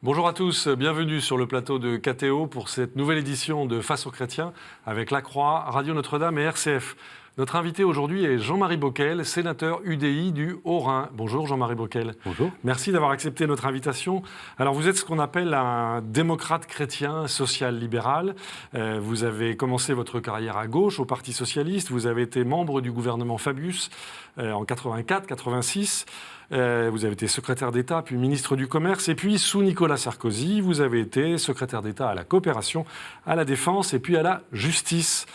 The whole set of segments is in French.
Bonjour à tous, bienvenue sur le plateau de KTO pour cette nouvelle édition de Face aux chrétiens avec La Croix, Radio Notre-Dame et RCF. Notre invité aujourd'hui est Jean-Marie Bockel, sénateur UDI du Haut-Rhin. Bonjour Jean-Marie Bockel. Bonjour. Merci d'avoir accepté notre invitation. Alors vous êtes ce qu'on appelle un démocrate chrétien social-libéral. Vous avez commencé votre carrière à gauche au Parti socialiste. Vous avez été membre du gouvernement Fabius en 84-86. Vous avez été secrétaire d'État, puis ministre du Commerce. Et puis, sous Nicolas Sarkozy, vous avez été secrétaire d'État à la coopération, à la défense et puis à la justice.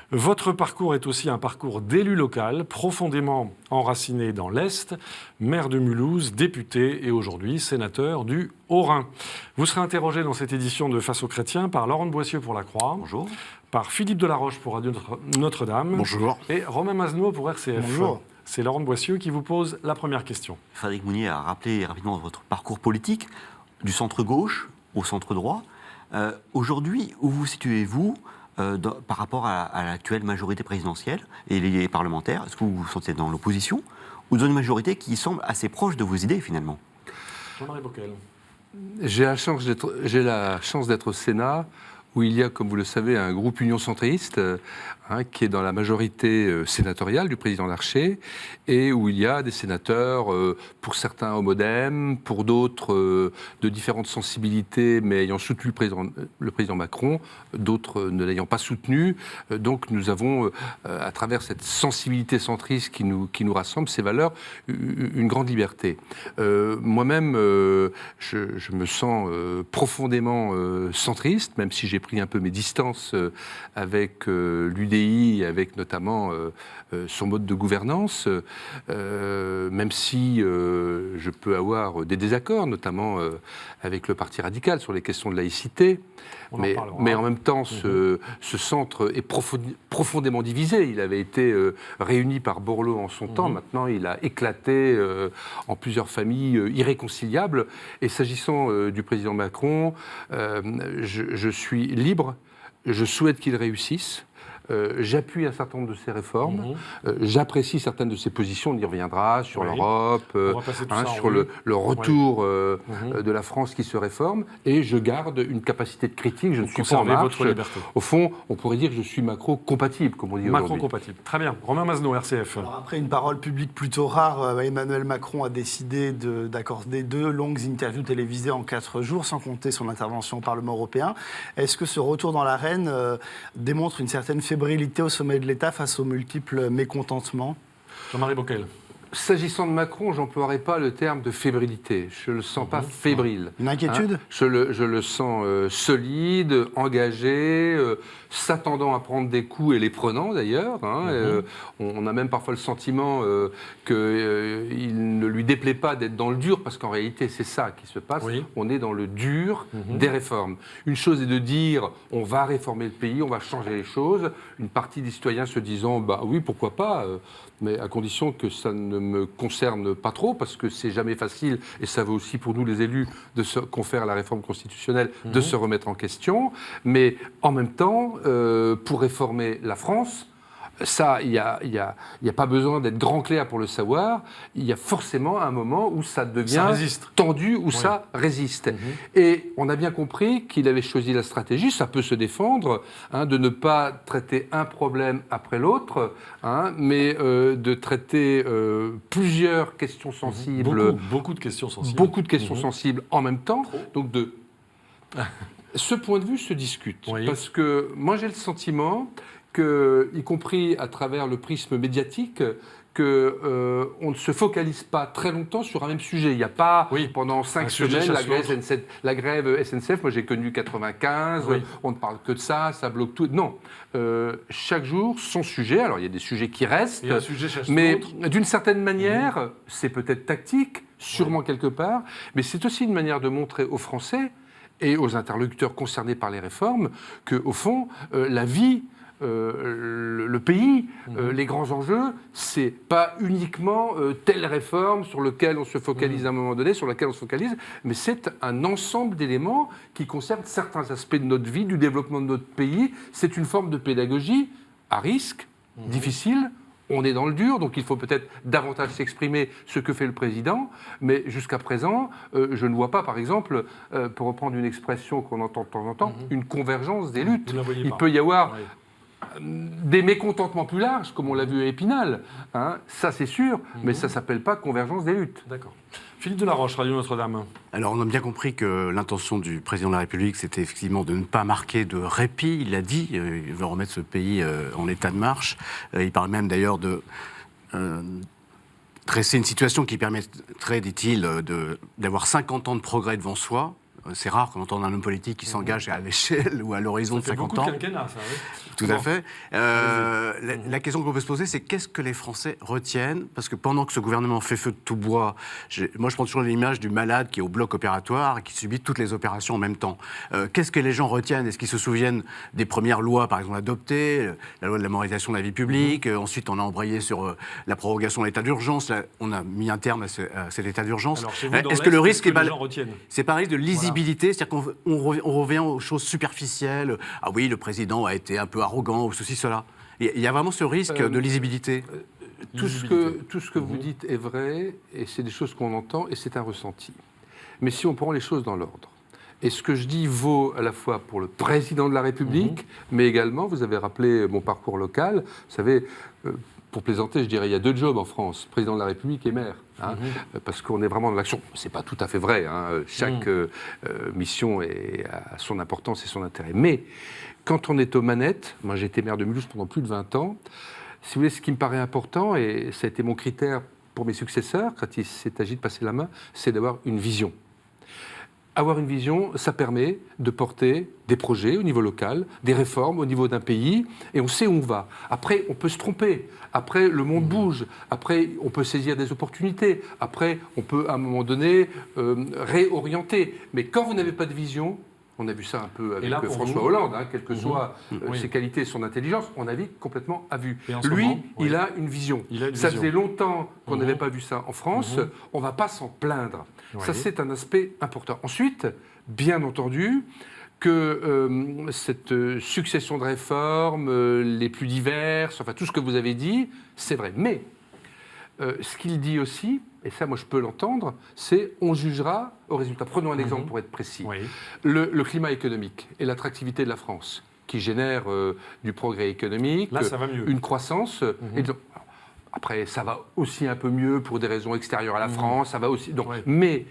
Votre parcours est aussi un parcours d'élu local, profondément enraciné dans l'Est, maire de Mulhouse, député et aujourd'hui sénateur du Haut-Rhin. Vous serez interrogé dans cette édition de Face aux chrétiens par Laurent de Boissieu pour La Croix. Bonjour. Par Philippe Delaroche pour Radio Notre-Dame. Bonjour. Et Romain Masneau pour RCF. Bonjour. C'est Laurent de Boissieu qui vous pose la première question. Frédéric Mounier a rappelé rapidement votre parcours politique, du centre-gauche au centre-droit. Aujourd'hui, où vous situez-vous par rapport à l'actuelle majorité présidentielle et les parlementaires? Est-ce que vous vous sentez dans l'opposition ou dans une majorité qui semble assez proche de vos idées, finalement? Jean-Marie Bockel. J'ai la chance d'être au Sénat, où il y a, comme vous le savez, un groupe Union centriste qui est dans la majorité sénatoriale du président Larcher, et où il y a des sénateurs, pour certains au MoDem, pour d'autres de différentes sensibilités, mais ayant soutenu le président Macron, d'autres ne l'ayant pas soutenu. Donc nous avons, à travers cette sensibilité centriste qui nous rassemble, ces valeurs, une grande liberté. Moi-même, je me sens profondément centriste, même si j'ai pris un peu mes distances avec l'UDI, avec notamment son mode de gouvernance, même si je peux avoir des désaccords, notamment avec le Parti radical sur les questions de laïcité. Mais en même temps, ce centre est profondément divisé. Il avait été réuni par Borloo en son temps. Maintenant, il a éclaté en plusieurs familles irréconciliables. Et s'agissant du président Macron, je suis libre. Je souhaite qu'il réussisse. J'appuie un certain nombre de ses réformes, j'apprécie certaines de ses positions, on y reviendra, sur l'Europe, sur le retour de la France qui se réforme, et je garde une capacité de critique, je ne suis pas en marche. Votre liberté. Au fond, on pourrait dire que je suis macro-compatible, comme on dit aujourd'hui. Macron-compatible, très bien. Romain Masneau, RCF. Alors après une parole publique plutôt rare, Emmanuel Macron a décidé d'accorder 2 longues interviews télévisées en 4 jours, sans compter son intervention au Parlement européen. Est-ce que ce retour dans l'arène démontre une certaine fébrilité au sommet de l'État face aux multiples mécontentements? Jean-Marie Bockel. S'agissant de Macron, j'emploierai pas le terme de fébrilité. Je le sens pas fébrile. Une inquiétude? Je le sens solide, engagé, s'attendant à prendre des coups et les prenant d'ailleurs. On a même parfois le sentiment qu'il ne lui déplaît pas d'être dans le dur, parce qu'en réalité c'est ça qui se passe. Oui. On est dans le dur des réformes. Une chose est de dire on va réformer le pays, on va changer les choses. Une partie des citoyens se disant bah oui, pourquoi pas, mais à condition que ça ne me concerne pas trop, parce que c'est jamais facile, et ça vaut aussi pour nous les élus qu'on fait à la réforme constitutionnelle, de se remettre en question. Mais en même temps, pour réformer la France, ça, il n'y a pas besoin d'être grand clair pour le savoir. Il y a forcément un moment où ça devient tendu, où ça résiste. Et on a bien compris qu'il avait choisi la stratégie, ça peut se défendre, de ne pas traiter un problème après l'autre, mais de traiter plusieurs questions sensibles. Beaucoup de questions sensibles. Beaucoup de questions sensibles en même temps. Donc ce point de vue se discute. Parce que moi, j'ai le sentiment y compris à travers le prisme médiatique, qu'on ne se focalise pas très longtemps sur un même sujet. Il n'y a pas, pendant 5 semaines, la grève SNCF, moi j'ai connu 95, on ne parle que de ça, ça bloque tout. Non, chaque jour, son sujet. Alors il y a des sujets qui restent, mais d'une certaine manière, c'est peut-être tactique, sûrement quelque part, mais c'est aussi une manière de montrer aux Français et aux interlocuteurs concernés par les réformes qu'au fond, la vie, le pays, les grands enjeux, c'est pas uniquement telle réforme sur laquelle on se focalise à un moment donné, sur laquelle on se focalise, mais c'est un ensemble d'éléments qui concernent certains aspects de notre vie, du développement de notre pays. C'est une forme de pédagogie à risque, difficile, on est dans le dur, donc il faut peut-être davantage s'exprimer ce que fait le président, mais jusqu'à présent, je ne vois pas, par exemple, pour reprendre une expression qu'on entend de temps en temps, une convergence des luttes. Il peut y avoir des mécontentements plus larges, comme on l'a vu à Épinal, hein, ça c'est sûr, mais ça ne s'appelle pas convergence des luttes. D'accord. Philippe Delaroche, Radio Notre-Dame. Alors, on a bien compris que l'intention du président de la République, c'était effectivement de ne pas marquer de répit. Il l'a dit, il veut remettre ce pays en état de marche. Il parle même d'ailleurs de dresser une situation qui permettrait, dit-il, d'avoir 50 ans de progrès devant soi. C'est rare qu'on entende un homme politique qui s'engage à l'échelle ou à l'horizon de 50 ans. Ça fait beaucoup de quinquennat, ça, oui. Tout à fait. La question qu'on peut se poser, c'est qu'est-ce que les Français retiennent? Parce que pendant que ce gouvernement fait feu de tout bois, moi je prends toujours l'image du malade qui est au bloc opératoire et qui subit toutes les opérations en même temps. Qu'est-ce que les gens retiennent? Est-ce qu'ils se souviennent des premières lois, par exemple, adoptées, la loi de la moralisation de la vie publique, ensuite on a embrayé sur la prorogation de l'état d'urgence, on a mis un terme à cet état d'urgence. Est-ce que le risque est c'est pareil de lisibilité, c'est-à-dire qu'on revient aux choses superficielles. Ah oui, le président a été un peu arrogant ou ceci, cela. Il y a vraiment ce risque de lisibilité. Tout ce que vous dites est vrai, et c'est des choses qu'on entend, et c'est un ressenti. Mais si on prend les choses dans l'ordre, et ce que je dis vaut à la fois pour le président de la République, mais également, vous avez rappelé mon parcours local, vous savez, pour plaisanter, je dirais, il y a 2 jobs en France, président de la République et maire, hein, parce qu'on est vraiment dans l'action. C'est pas tout à fait vrai, hein, chaque mission a son importance et son intérêt. Mais quand on est aux manettes, moi j'ai été maire de Mulhouse pendant plus de 20 ans, si vous voulez, ce qui me paraît important, et ça a été mon critère pour mes successeurs, quand il s'est agi de passer la main, c'est d'avoir une vision. Avoir une vision, ça permet de porter des projets au niveau local, des réformes au niveau d'un pays, et on sait où on va. Après, on peut se tromper. Après, le monde bouge. Après, on peut saisir des opportunités. Après, on peut, à un moment donné, réorienter. Mais quand vous n'avez pas de vision, on a vu ça un peu avec François Hollande, hein, quelles que soient ses qualités et son intelligence, on navigue complètement à vue. Lui, il a une vision. Ça faisait longtemps qu'on n'avait pas vu ça en France. On ne va pas s'en plaindre. Ça, c'est un aspect important. Ensuite, bien entendu, que cette succession de réformes, les plus diverses, enfin tout ce que vous avez dit, c'est vrai. Mais ce qu'il dit aussi, et ça moi je peux l'entendre, c'est on jugera au résultat. Prenons un exemple pour être précis. Le climat économique et l'attractivité de la France, qui génère du progrès économique, là, ça va mieux. Une croissance. Et donc, après, ça va aussi un peu mieux pour des raisons extérieures à la France, ça va aussi. Donc, mais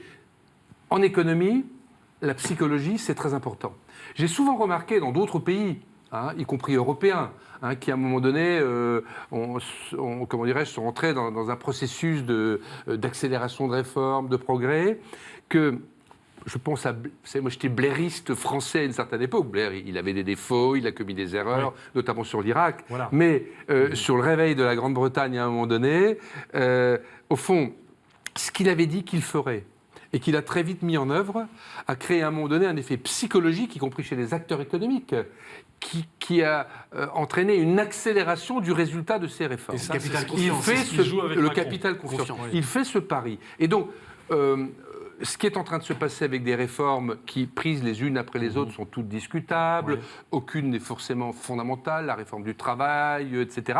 en économie, la psychologie, c'est très important. J'ai souvent remarqué dans d'autres pays, hein, y compris européens, hein, qui à un moment donné, comment dirais-je, sont entrés dans un processus d'accélération de réformes, de progrès, que je pense à... Vous savez, moi j'étais blairiste français à une certaine époque. Blair, il avait des défauts, il a commis des erreurs, notamment sur l'Irak. Voilà. Mais sur le réveil de la Grande-Bretagne à un moment donné, au fond, ce qu'il avait dit qu'il ferait, et qu'il a très vite mis en œuvre, a créé à un moment donné un effet psychologique, y compris chez les acteurs économiques, qui a entraîné une accélération du résultat de ces réformes. Et ça, le capital confiance. Il fait ce pari. Et donc, ce qui est en train de se passer avec des réformes qui, prises les unes après les autres, sont toutes discutables, aucune n'est forcément fondamentale, la réforme du travail, etc.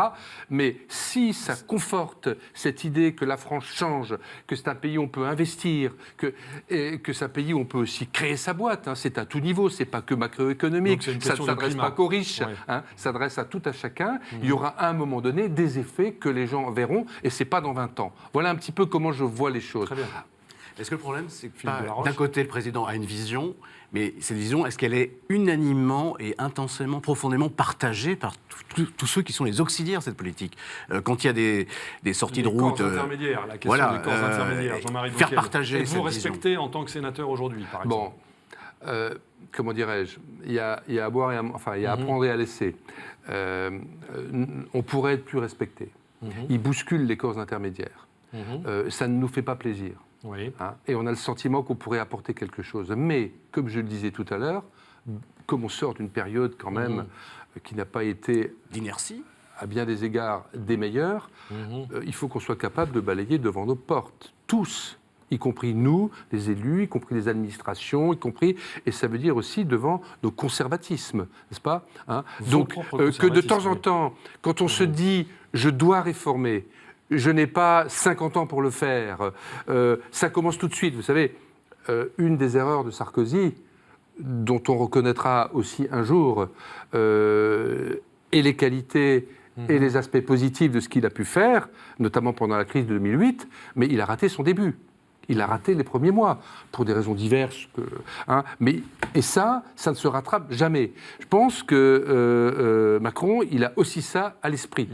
Mais si ça conforte cette idée que la France change, que c'est un pays où on peut investir, que c'est un pays où on peut aussi créer sa boîte, hein, c'est à tout niveau, c'est pas que macroéconomique, ça ne s'adresse pas qu'aux riches, hein, ça s'adresse à tout à chacun. Il y aura à un moment donné des effets que les gens verront, et c'est pas dans 20 ans. Voilà un petit peu comment je vois les choses. Très bien. Est-ce que le problème, c'est que d'un côté, le président a une vision, mais cette vision, est-ce qu'elle est unanimement et intensément, profondément partagée par tous ceux qui sont les auxiliaires de cette politique? Quand il y a des sorties de route... intermédiaires, la question des corps intermédiaires, Jean-Marie Bockel. Faire partager cette vision. Vous respectez en tant que sénateur aujourd'hui, par exemple? Bon, comment dirais-je, il y a à boire et il y a à prendre et à laisser. On pourrait être plus respecté. Il bouscule les corps intermédiaires. Ça ne nous fait pas plaisir. Hein, et on a le sentiment qu'on pourrait apporter quelque chose. Mais, comme je le disais tout à l'heure, comme on sort d'une période quand même qui n'a pas été d'inertie, à bien des égards des meilleurs, il faut qu'on soit capable de balayer devant nos portes, tous, y compris nous, les élus, y compris les administrations, y compris, et ça veut dire aussi devant nos conservatismes, n'est-ce pas, hein? Donc, que de temps en temps, quand on se dit « je dois réformer », je n'ai pas 50 ans pour le faire, ça commence tout de suite. Vous savez, une des erreurs de Sarkozy, dont on reconnaîtra aussi un jour et les qualités et les aspects positifs de ce qu'il a pu faire, notamment pendant la crise de 2008, mais il a raté son début. Il a raté les premiers mois, pour des raisons diverses. Et ça ne se rattrape jamais. Je pense que Macron, il a aussi ça à l'esprit.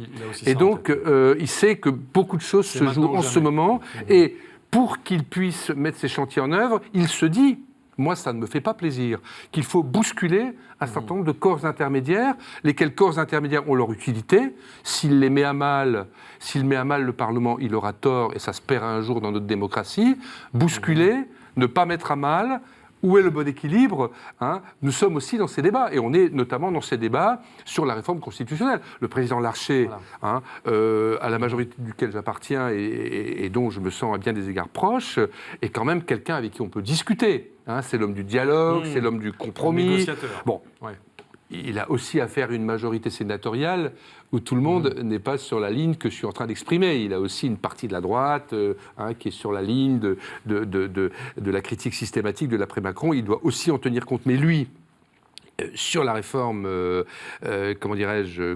Et donc, il sait que beaucoup de choses se jouent en ce moment. Et pour qu'il puisse mettre ses chantiers en œuvre, il se dit... Moi, ça ne me fait pas plaisir, qu'il faut bousculer un certain nombre de corps intermédiaires, lesquels corps intermédiaires ont leur utilité. S'il met à mal le Parlement, il aura tort, et ça se perd un jour dans notre démocratie. Bousculer, ne pas mettre à mal. Où est le bon équilibre, hein? Nous sommes aussi dans ces débats, et on est notamment dans ces débats sur la réforme constitutionnelle. Le président Larcher, à la majorité duquel j'appartiens et dont je me sens à bien des égards proche, est quand même quelqu'un avec qui on peut discuter. Hein? C'est l'homme du dialogue, c'est l'homme du compromis. Négociateur. Bon. Ouais. Il a aussi à faire une majorité sénatoriale où tout le monde n'est pas sur la ligne que je suis en train d'exprimer. Il a aussi une partie de la droite qui est sur la ligne de la critique systématique de l'après-Macron. Il doit aussi en tenir compte. Mais lui, sur la réforme,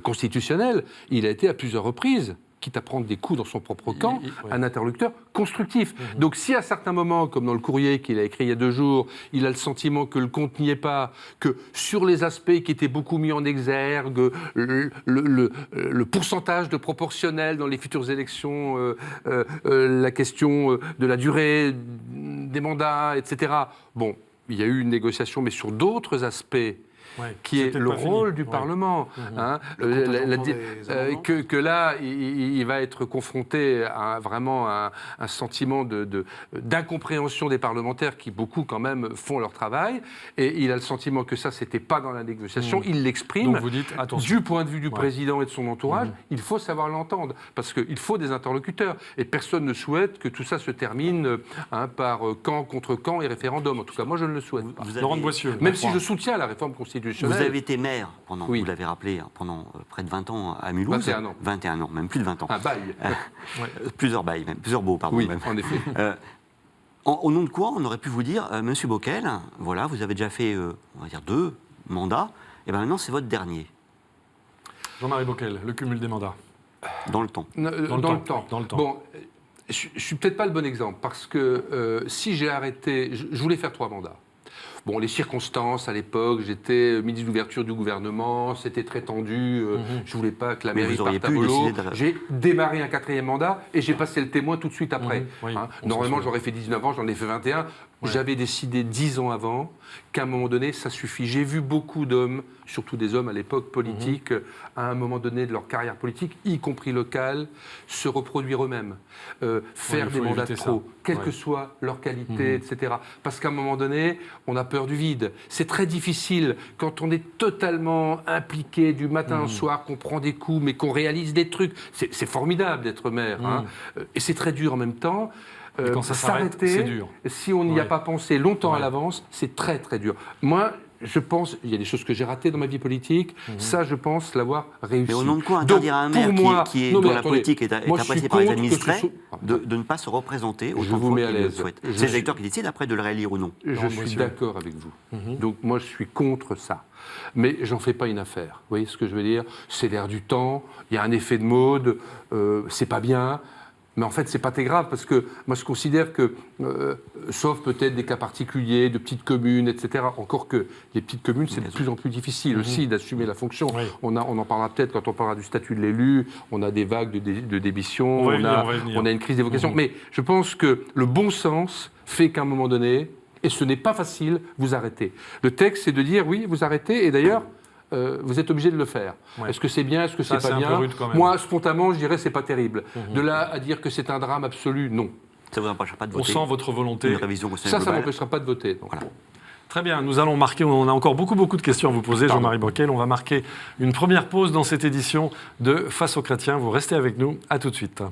constitutionnelle, il a été à plusieurs reprises, quitte à prendre des coups dans son propre camp, un interlocuteur constructif. Donc si à certains moments, comme dans le courrier qu'il a écrit il y a 2 jours, il a le sentiment que le compte n'y est pas, que sur les aspects qui étaient beaucoup mis en exergue, le pourcentage de proportionnel dans les futures élections, la question de la durée des mandats, etc. Bon, il y a eu une négociation, mais sur d'autres aspects, qui est le rôle du Parlement. Hein, que là, il va être confronté à vraiment un sentiment d'incompréhension des parlementaires qui, beaucoup quand même, font leur travail. Et il a le sentiment que ça, c'était pas dans la négociation. Il l'exprime. Donc vous dites, attention. Du point de vue du président et de son entourage, il faut savoir l'entendre. Parce qu'il faut des interlocuteurs. Et personne ne souhaite que tout ça se termine par camp contre camp et référendum. En tout cas, moi, je ne le souhaite pas. Laurent de Boissieu. Même si je soutiens la réforme constitutionnelle. Vous avez été maire, vous l'avez rappelé, pendant près de 20 ans à Mulhouse. 21 ans. 21 ans, même plus de 20 ans. Un bail. Plusieurs bails, même. Plusieurs baux, pardon. Oui, même. en effet. Au nom de quoi, on aurait pu vous dire, Monsieur Bockel, voilà, vous avez déjà fait, on va dire, 2 mandats, et bien maintenant, c'est votre dernier. Jean-Marie Bockel, le cumul des mandats. Dans le temps. Dans le temps. Bon, je ne suis peut-être pas le bon exemple, parce que si j'ai arrêté... Je voulais faire 3 mandats. Bon, les circonstances, à l'époque, j'étais ministre d'ouverture du gouvernement, c'était très tendu, je ne voulais pas que la mairie parte à volo. J'ai démarré un 4e mandat et j'ai passé le témoin tout de suite après. Normalement, j'aurais fait 19 ans, j'en ai fait 21. J'avais décidé 10 ans avant qu'à un moment donné, ça suffit. J'ai vu beaucoup d'hommes, surtout des hommes à l'époque politiques, à un moment donné de leur carrière politique, y compris locale, se reproduire eux-mêmes, faire des mandats trop, quelle que soit leur qualité, etc. Parce qu'à un moment donné, on a peur du vide. C'est très difficile quand on est totalement impliqué du matin au soir, qu'on prend des coups, mais qu'on réalise des trucs. C'est formidable d'être maire, et c'est très dur en même temps. Quand ça s'arrête, c'est dur. Si on n'y a pas pensé longtemps à l'avance, c'est très très dur. Moi, je pense, il y a des choses que j'ai ratées dans ma vie politique, ça je pense l'avoir réussi. Mais au nom de quoi interdire à un maire dont la politique est appréciée par les administrés de ne pas se représenter autant qu'il le souhaite? C'est l'électeur qui décide après de le réélire ou non. Je suis d'accord avec vous. Donc moi je suis contre ça. Mais j'en fais pas une affaire. Vous voyez ce que je veux dire? C'est l'air du temps, il y a un effet de mode, c'est pas bien. Mais en fait, c'est pas très grave, parce que moi, je considère que, sauf peut-être des cas particuliers, de petites communes, etc., encore que les petites communes, c'est de plus en plus difficile aussi d'assumer la fonction. On en parlera peut-être quand on parlera du statut de l'élu, on a des vagues de démission, on a une crise des vocations. Mais je pense que le bon sens fait qu'à un moment donné, et ce n'est pas facile, vous arrêtez. Le texte, c'est de dire, oui, vous arrêtez, et d'ailleurs, vous êtes obligé de le faire. Est-ce que c'est bien, est-ce que c'est pas bien? Moi, spontanément, je dirais c'est pas terrible. De là à dire que c'est un drame absolu, non. Ça vous empêchera pas de voter. On sent votre volonté. Une révision ça m'empêchera pas de voter. Donc. Voilà. Très bien, nous allons marquer, on a encore beaucoup de questions à vous poser, Jean-Marie Bockel. On va marquer une première pause dans cette édition de Face aux chrétiens. Vous restez avec nous, à tout de suite.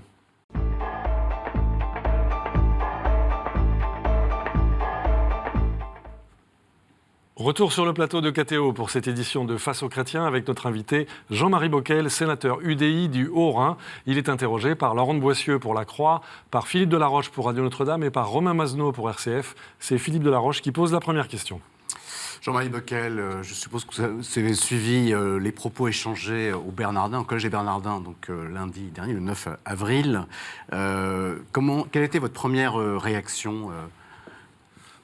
Retour sur le plateau de KTO pour cette édition de Face aux chrétiens avec notre invité Jean-Marie Bockel, sénateur UDI du Haut-Rhin. Il est interrogé par Laurent de Boissieu pour La Croix, par Philippe Delaroche pour Radio Notre-Dame et par Romain Mazenot pour RCF. C'est Philippe Delaroche qui pose la première question. Jean-Marie Bockel, je suppose que vous avez suivi les propos échangés au Bernardin, au Collège des Bernardins, donc lundi dernier, le 9 avril. Quelle était votre première réaction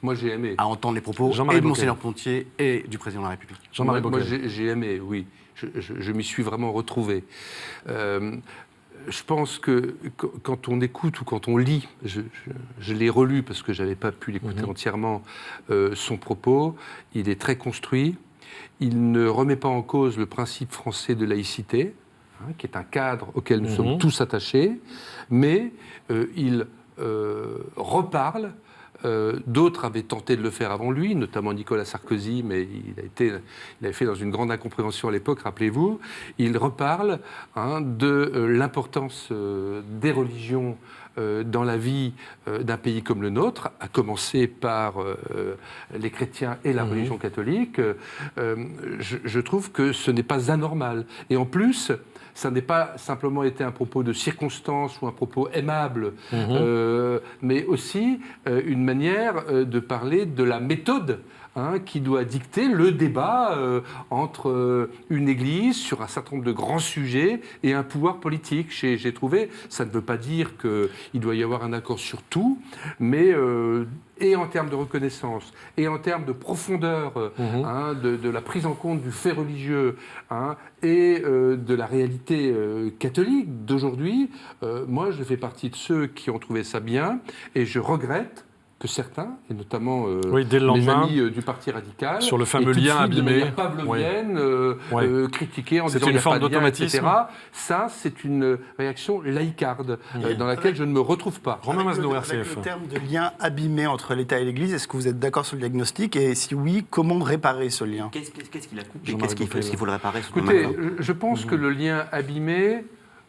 Moi, j'ai aimé. à entendre les propos et de Monseigneur Pontier et du Président de la République? Jean-Marie Moi, Bockel. j'ai aimé, oui. Je m'y suis vraiment retrouvé. Je pense que quand on écoute ou quand on lit, je l'ai relu parce que je n'avais pas pu l'écouter entièrement, son propos, il est très construit. Il ne remet pas en cause le principe français de laïcité, qui est un cadre auquel nous sommes tous attachés, mais il reparle. D'autres avaient tenté de le faire avant lui, notamment Nicolas Sarkozy, mais il avait fait dans une grande incompréhension à l'époque, rappelez-vous. Il reparle de l'importance des religions dans la vie d'un pays comme le nôtre, à commencer par les chrétiens et la religion catholique. Je trouve que ce n'est pas anormal. Et en plus, ça n'est pas simplement été un propos de circonstance ou un propos aimable, mais aussi une manière de parler de la méthode qui doit dicter le débat entre une Église sur un certain nombre de grands sujets et un pouvoir politique. J'ai trouvé, ça ne veut pas dire qu'il doit y avoir un accord sur tout, mais et en termes de reconnaissance, et en termes de profondeur de la prise en compte du fait religieux et de la réalité catholique d'aujourd'hui, moi je fais partie de ceux qui ont trouvé ça bien, et je regrette que certains, et notamment dès le mes lendemain, amis du Parti radical, sur le fameux et tout de lien suite, de abîmé, manière pavlovienne, critiquer en C'est disant une il n'y a forme pas de lien, d'automatisme. etc. Ça, c'est une réaction laïcarde dans laquelle je ne me retrouve pas. Romain Mazenot, Avec RCF. le terme de lien abîmé entre l'État et l'Église, est-ce que vous êtes d'accord sur le diagnostic? Et si oui, comment réparer ce lien? Qu'est-ce qu'il a coupé? Jean-Marie Qu'est-ce qu'il faut le réparer? Écoutez, je pense que le lien abîmé,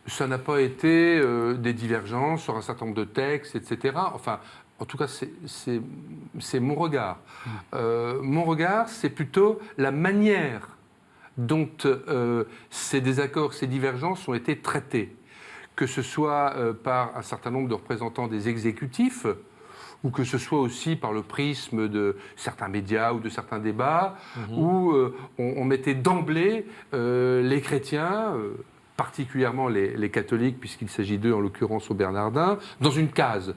ça n'a pas été des divergences sur un certain nombre de textes, etc. Enfin, en tout cas, c'est mon regard. Mon regard, c'est plutôt la manière dont ces désaccords, ces divergences ont été traités. Que ce soit par un certain nombre de représentants des exécutifs, ou que ce soit aussi par le prisme de certains médias ou de certains débats, où on mettait d'emblée les chrétiens, particulièrement les catholiques, puisqu'il s'agit d'eux en l'occurrence au Bernardin, dans une case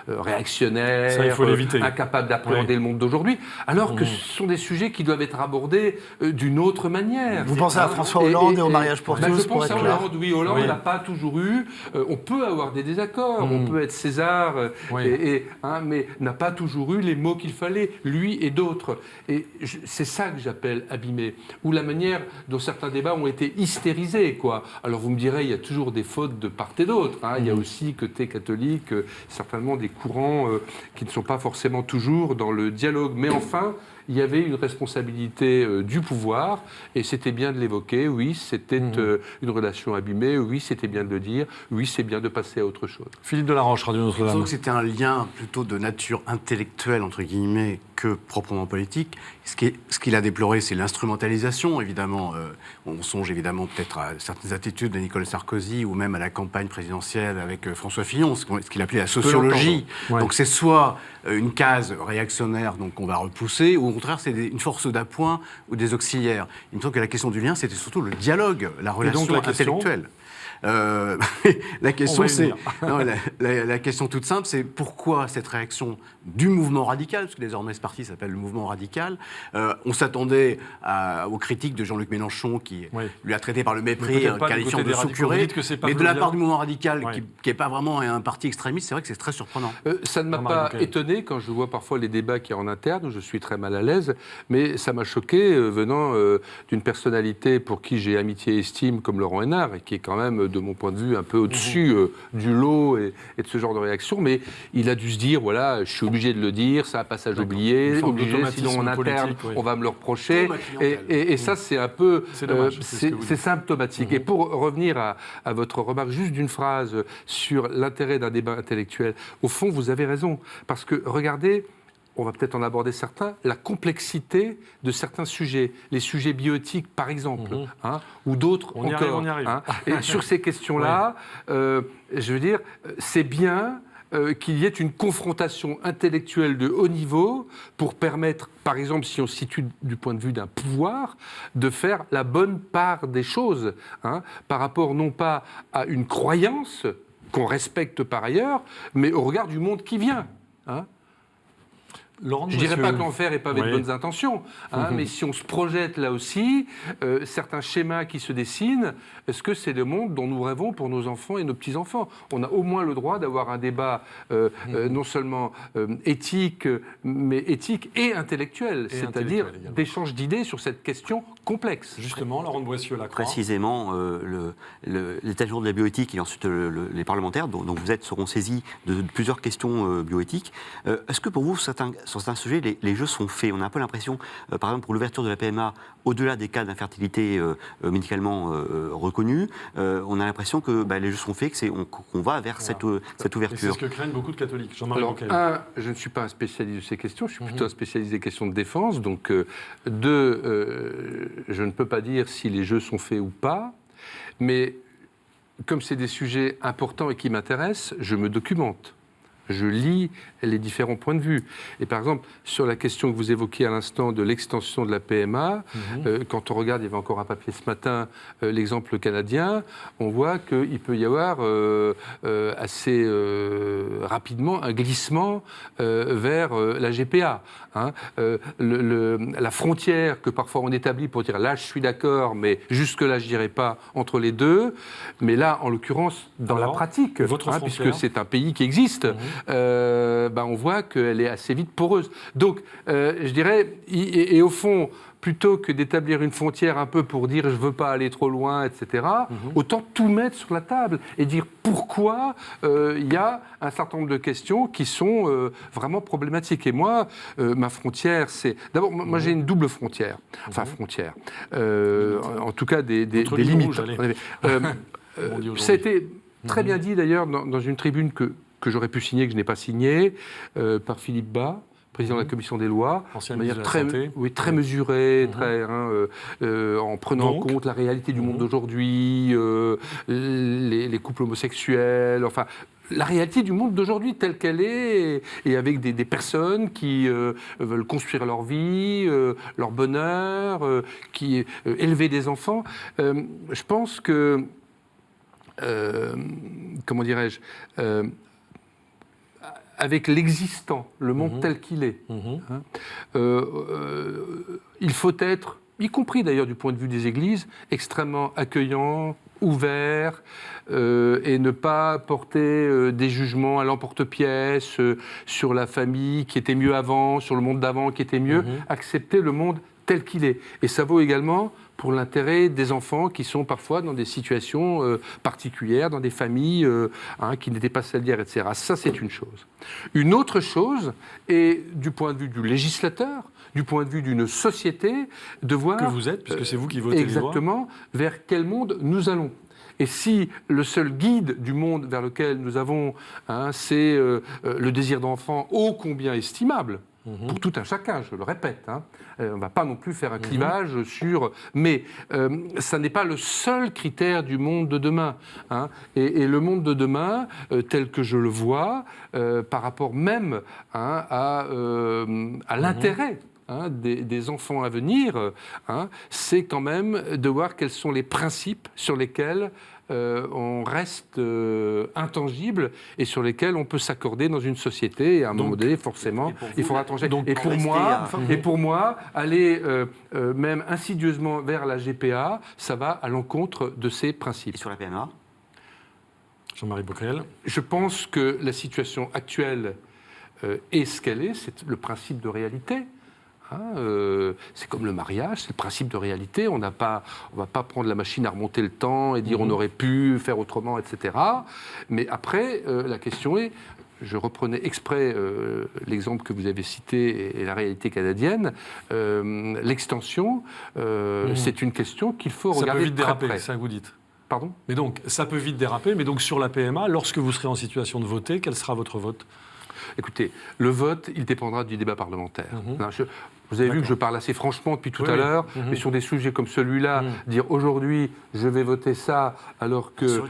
réactionnaire, Ça, il faut l'éviter. incapable d'appréhender le monde d'aujourd'hui, alors que ce sont des sujets qui doivent être abordés d'une autre manière. Vous pensez à François Hollande et au mariage pour tous, Je pour pense être à clair. Hollande, oui. Hollande n'a pas toujours eu... on peut avoir des désaccords, on peut être César, mais n'a pas toujours eu les mots qu'il fallait, lui et d'autres. Et c'est ça que j'appelle abîmé, ou la manière dont certains débats ont été hystérisés, quoi. Alors vous me direz, il y a toujours des fautes de part et d'autre. Il y a aussi, côté catholique, certainement des courants qui ne sont pas forcément toujours dans le dialogue. Mais enfin, il y avait une responsabilité du pouvoir, et c'était bien de l'évoquer, oui, c'était une relation abîmée, oui, c'était bien de le dire, oui, c'est bien de passer à autre chose. Philippe Delaroche, Radio Je Notre-Dame. trouve que c'était un lien plutôt de nature intellectuelle, entre guillemets, que proprement politique. Ce qu'il a déploré, c'est l'instrumentalisation, évidemment. On songe évidemment peut-être à certaines attitudes de Nicolas Sarkozy ou même à la campagne présidentielle avec François Fillon, ce qu'il appelait la sociologie. Ouais. Donc c'est soit une case réactionnaire, donc qu'on va repousser, ou au contraire c'est une force d'appoint ou des auxiliaires. Il me semble que la question du lien, c'était surtout le dialogue, la relation donc, la question intellectuelle. La question, c'est la question toute simple, c'est pourquoi cette réaction du mouvement radical, parce que désormais ce parti s'appelle le mouvement radical. On s'attendait aux critiques de Jean-Luc Mélenchon qui lui a traité par le mépris, qualifiant de sous-curé, mais de la part du mouvement radical, qui n'est pas vraiment un parti extrémiste, c'est vrai que c'est très surprenant. Ça ne m'a pas étonné quand je vois parfois les débats qu'il y a en interne, où je suis très mal à l'aise, mais ça m'a choqué venant d'une personnalité pour qui j'ai amitié et estime comme Laurent Hénart, et qui est quand même, de mon point de vue, un peu au-dessus du lot et de ce genre de réaction, mais il a dû se dire, voilà, je suis obligé de le dire, c'est un passage oublié, sinon en interne, on va me le reprocher, et ça c'est un peu, c'est symptomatique. Et pour revenir à votre remarque, juste d'une phrase sur l'intérêt d'un débat intellectuel, au fond, vous avez raison, parce que regardez, on va peut-être en aborder certains, la complexité de certains sujets, les sujets bioéthiques par exemple, ou d'autres encore. On y arrive. Et sur ces questions-là, je veux dire, c'est bien qu'il y ait une confrontation intellectuelle de haut niveau pour permettre, par exemple, si on se situe du point de vue d'un pouvoir, de faire la bonne part des choses, par rapport non pas à une croyance qu'on respecte par ailleurs, mais au regard du monde qui vient. Laurent, je ne dirais pas que l'enfer n'est pas avec de bonnes intentions, mais si on se projette là aussi, certains schémas qui se dessinent, est-ce que c'est le monde dont nous rêvons pour nos enfants et nos petits-enfants ? On a au moins le droit d'avoir un débat non seulement éthique, mais éthique et intellectuel, c'est-à-dire d'échange d'idées sur cette question complexe. Justement, Laurent de Boissieu-Lacroix. Précisément, l'état de jour de la bioéthique et ensuite les parlementaires dont vous êtes seront saisis de plusieurs questions bioéthiques. Est-ce que pour vous, sur certains sujets, les jeux sont faits ? On a un peu l'impression, par exemple, pour l'ouverture de la PMA, au-delà des cas d'infertilité médicalement reconnus, on a l'impression que les jeux sont faits, qu'on va vers cette ouverture. Et c'est ce que craignent beaucoup de catholiques. Jean-Marie Bockel. Je ne suis pas un spécialiste de ces questions, je suis plutôt un spécialiste des questions de défense. Donc, je ne peux pas dire si les jeux sont faits ou pas, mais comme c'est des sujets importants et qui m'intéressent, je me documente. Je lis les différents points de vue. Et par exemple, sur la question que vous évoquiez à l'instant de l'extension de la PMA, quand on regarde, il y avait encore un papier ce matin, l'exemple canadien, on voit qu'il peut y avoir assez rapidement un glissement vers la GPA. La frontière que parfois on établit pour dire là je suis d'accord, mais jusque-là je n'irai pas entre les deux. Mais là, en l'occurrence, dans la pratique, puisque c'est un pays qui existe, on voit qu'elle est assez vite poreuse. Donc, je dirais, et au fond, plutôt que d'établir une frontière un peu pour dire je ne veux pas aller trop loin, etc., autant tout mettre sur la table et dire pourquoi il y a un certain nombre de questions qui sont vraiment problématiques. Et moi, ma frontière, c'est... D'abord, moi j'ai une double frontière. Enfin, frontière. En tout cas, des limites. Ça a été très bien dit d'ailleurs dans une tribune que j'aurais pu signer, que je n'ai pas signée, par Philippe Bas, président de la Commission des lois, de manière très mesurée, en prenant en compte la réalité du monde d'aujourd'hui, les couples homosexuels, enfin, la réalité du monde d'aujourd'hui telle qu'elle est, et avec des personnes qui veulent construire leur vie, leur bonheur, qui élever des enfants. Je pense que, comment dirais-je, avec l'existant, le monde tel qu'il est, il faut être, y compris d'ailleurs du point de vue des églises, extrêmement accueillant, ouvert, et ne pas porter des jugements à l'emporte-pièce sur la famille qui était mieux avant, sur le monde d'avant qui était mieux, accepter le monde tel qu'il est. Et ça vaut également pour l'intérêt des enfants qui sont parfois dans des situations particulières, dans des familles qui n'étaient pas celles d'hier, etc. Ça, c'est une chose. Une autre chose est, du point de vue du législateur, du point de vue d'une société, de voir... Que vous êtes, puisque c'est vous qui votez exactement, les lois. Vers quel monde nous allons. Et si le seul guide du monde vers lequel nous avons, c'est le désir d'enfant ô combien estimable, pour tout un chacun, je le répète. On ne va pas non plus faire un clivage sur... Mais ça n'est pas le seul critère du monde de demain. Et le monde de demain, tel que je le vois, par rapport même à l'intérêt des enfants à venir, c'est quand même de voir quels sont les principes sur lesquels on reste intangible et sur lesquels on peut s'accorder dans une société. Et à un moment donné, forcément, il faudra trancher. Et pour moi, aller même insidieusement vers la GPA, ça va à l'encontre de ces principes. Et sur la PMA ? Jean-Marie Bockel. Je pense que la situation actuelle est ce qu'elle est, c'est le principe de réalité. C'est comme le mariage, c'est le principe de réalité. On ne va pas prendre la machine à remonter le temps et dire on aurait pu faire autrement, etc. Mais après, la question est, je reprenais exprès l'exemple que vous avez cité et la réalité canadienne, l'extension, c'est une question qu'il faut regarder. Ça peut vite déraper, près. ça vous dites. Pardon ? Mais donc, ça peut vite déraper, mais donc sur la PMA, lorsque vous serez en situation de voter, quel sera votre vote ? Écoutez, le vote, il dépendra du débat parlementaire. Vous avez vu que je parle assez franchement depuis tout à l'heure, mais sur des sujets comme celui-là, dire aujourd'hui, je vais voter ça, alors que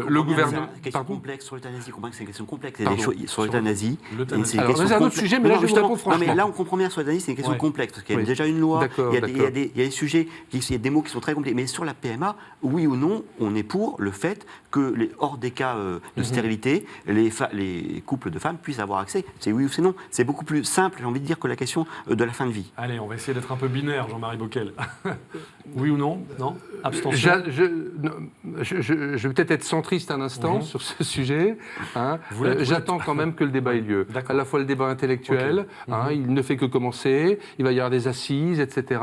le gouvernement... C'est une question complexe sur l'euthanasie, on comprend que c'est une question complexe. Pardon. Sur l'euthanasie, c'est un autre sujet, mais là, je réponds franchement. Non, mais là, on comprend bien sur l'euthanasie, c'est une question complexe, parce qu'il y a déjà une loi, il y a des sujets, il y a des mots qui sont très compliqués. Mais sur la PMA, oui ou non, on est pour le fait que, hors des cas de stérilité, les couples de femmes puissent avoir accès. C'est oui ou c'est non. C'est beaucoup plus simple, j'ai envie de dire, que la question de la fin de vie. Allez, on va essayer d'être un peu binaire, Jean-Marie Bockel. Oui ou non? Non? Abstention? Je vais peut-être être centriste un instant sur ce sujet. J'attends quand même que le débat ait lieu. À la fois le débat intellectuel, il ne fait que commencer, il va y avoir des assises, etc.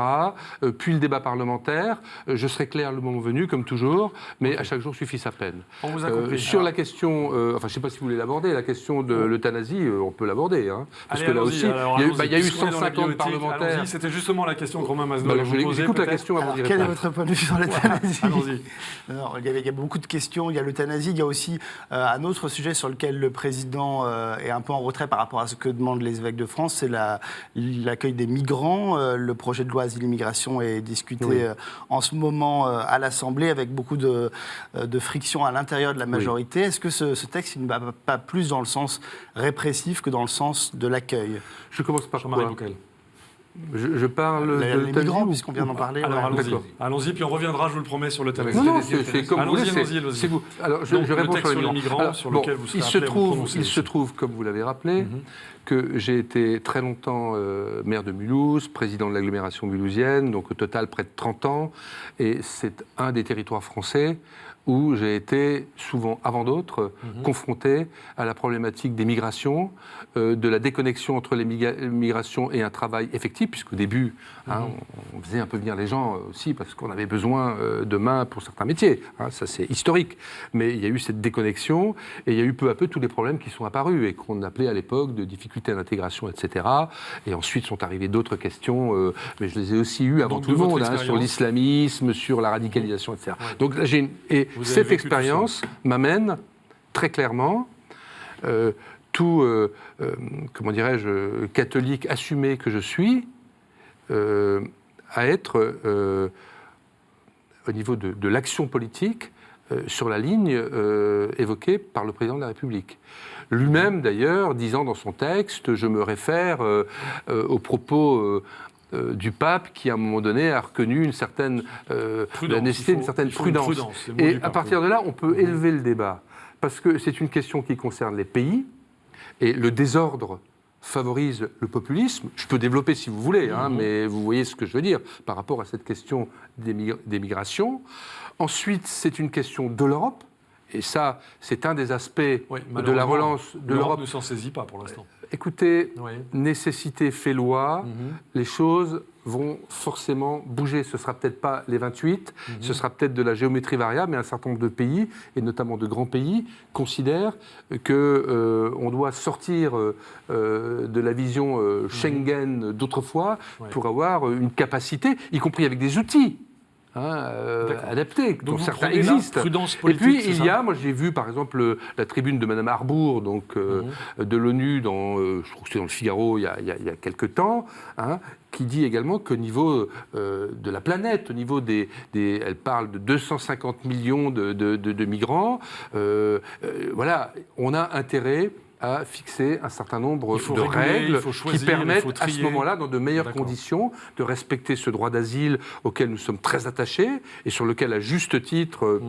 Puis le débat parlementaire. Je serai clair le moment venu, comme toujours, mais à chaque jour suffit sa peine. On vous a compris. Sur la question, je ne sais pas si vous voulez l'aborder, la question de l'euthanasie, on peut l'aborder. Parce que là aussi, il y a eu 150 parlementaires. C'était justement la question que Romain Masdol vous posait. J'écoute la question avant d'y répondre. Quel est votre point de vue sur l'euthanasie? Allons-y. Il y a beaucoup de questions. Il y a l'euthanasie. Il y a aussi un autre sujet sur lequel le président est un peu en retrait par rapport à ce que demandent les évêques de France, c'est l'accueil des migrants. Le projet de loi Asile-Immigration est discuté en ce moment à l'Assemblée avec beaucoup de friction à l'intérieur de la majorité. Est-ce que ce texte ne va pas plus dans le sens répressif que dans le sens de l'accueil? Je commence par Jean-Marie Bockel. Je parle de les migrants, puisqu'on vient d'en parler. Alors allons-y, puis on reviendra, je vous le promets, sur le thème. Non, c'est comme vous voulez. Allons-y. Vous. Alors, je réponds sur les migrants. Sur lequel vous serez il se trouve, comme vous l'avez rappelé, que j'ai été très longtemps maire de Mulhouse, président de l'agglomération mulhousienne, donc au total près de 30 ans, et c'est un des territoires français où j'ai été souvent, avant d'autres, confronté à la problématique des migrations, de la déconnexion entre les migrations et un travail effectif, puisqu'au début, on faisait un peu venir les gens aussi parce qu'on avait besoin de mains pour certains métiers. Ça, c'est historique. Mais il y a eu cette déconnexion et il y a eu peu à peu tous les problèmes qui sont apparus et qu'on appelait à l'époque de difficultés d'intégration, etc. Et ensuite sont arrivées d'autres questions, mais je les ai aussi eues avant tout le monde, sur l'islamisme, sur la radicalisation, etc. Donc là, cette expérience m'amène très clairement, comment dirais-je, catholique assumé que je suis, à être, au niveau de l'action politique, sur la ligne évoquée par le président de la République. Lui-même, d'ailleurs, disant dans son texte, je me réfère aux propos du pape qui, à un moment donné, a reconnu une certaine la nécessité d'une certaine prudence. Et à partir de là, on peut élever le débat. Parce que c'est une question qui concerne les pays, et le désordre favorise le populisme. Je peux développer si vous voulez, mais vous voyez ce que je veux dire par rapport à cette question des migrations. Ensuite, c'est une question de l'Europe. Et ça, c'est un des aspects de la relance de l'Europe. Ne s'en saisit pas pour l'instant. Écoutez, nécessité fait loi, les choses vont forcément bouger. Ce ne sera peut-être pas les 28, ce sera peut-être de la géométrie variable, mais un certain nombre de pays, et notamment de grands pays, considèrent qu'on doit sortir de la vision Schengen d'autrefois pour avoir une capacité, y compris avec des outils. Adaptés, dont certains existent. Et puis il y a, moi j'ai vu par exemple la tribune de Madame Arbour, donc de l'ONU, je crois que c'était dans le Figaro il y a quelques temps, qui dit également qu'au niveau de la planète, au niveau elle parle de 250 millions de migrants, voilà, on a intérêt à fixer un certain nombre de règles qui permettent à ce moment-là, dans de meilleures conditions, de respecter ce droit d'asile auquel nous sommes très attachés et sur lequel, à juste titre,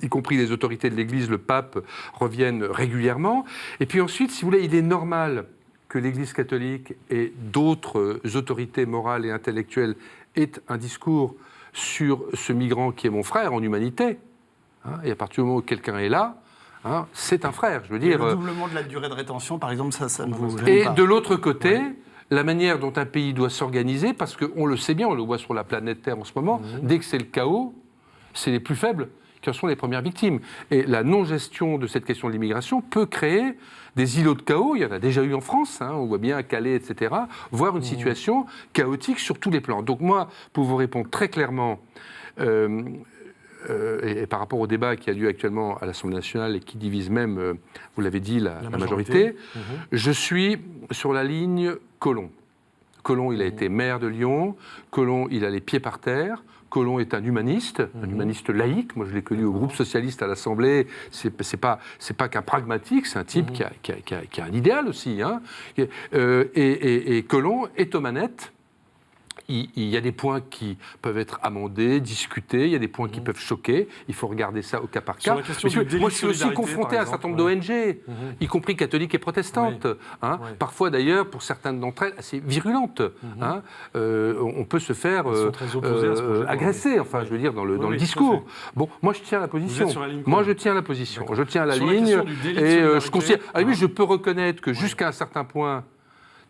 y compris les autorités de l'Église, le pape, reviennent régulièrement. Et puis ensuite, si vous voulez, il est normal que l'Église catholique et d'autres autorités morales et intellectuelles aient un discours sur ce migrant qui est mon frère en humanité. Et à partir du moment où quelqu'un est là, c'est un frère, je veux dire. Le doublement de la durée de rétention, par exemple, ça ne vous gêne pas. Et de l'autre côté, la manière dont un pays doit s'organiser, parce qu'on le sait bien, on le voit sur la planète Terre en ce moment, dès que c'est le chaos, c'est les plus faibles qui en sont les premières victimes. Et la non-gestion de cette question de l'immigration peut créer des îlots de chaos, il y en a déjà eu en France, on voit bien à Calais, etc., voire une situation chaotique sur tous les plans. Donc moi, pour vous répondre très clairement, et par rapport au débat qui a lieu actuellement à l'Assemblée nationale et qui divise même, vous l'avez dit, la majorité, je suis sur la ligne Collomb. Collomb, il a été maire de Lyon. Collomb, il a les pieds par terre. Collomb est un humaniste laïque. Moi, je l'ai connu au groupe socialiste à l'Assemblée. C'est pas qu'un pragmatique, c'est un type qui a un idéal aussi. Hein. Et Collomb est aux manettes. Il y a des points qui peuvent être amendés, discutés, il y a des points qui peuvent choquer, il faut regarder ça au cas par cas. Moi, je suis aussi confronté à un certain nombre d'ONG, y compris catholiques et protestantes, parfois d'ailleurs, pour certaines d'entre elles, assez virulentes. On peut se faire agresser, enfin, je veux dire, dans le discours. Bon, moi, je tiens la position. Je tiens la position. Je tiens la ligne, et je considère... je peux reconnaître que jusqu'à un certain point,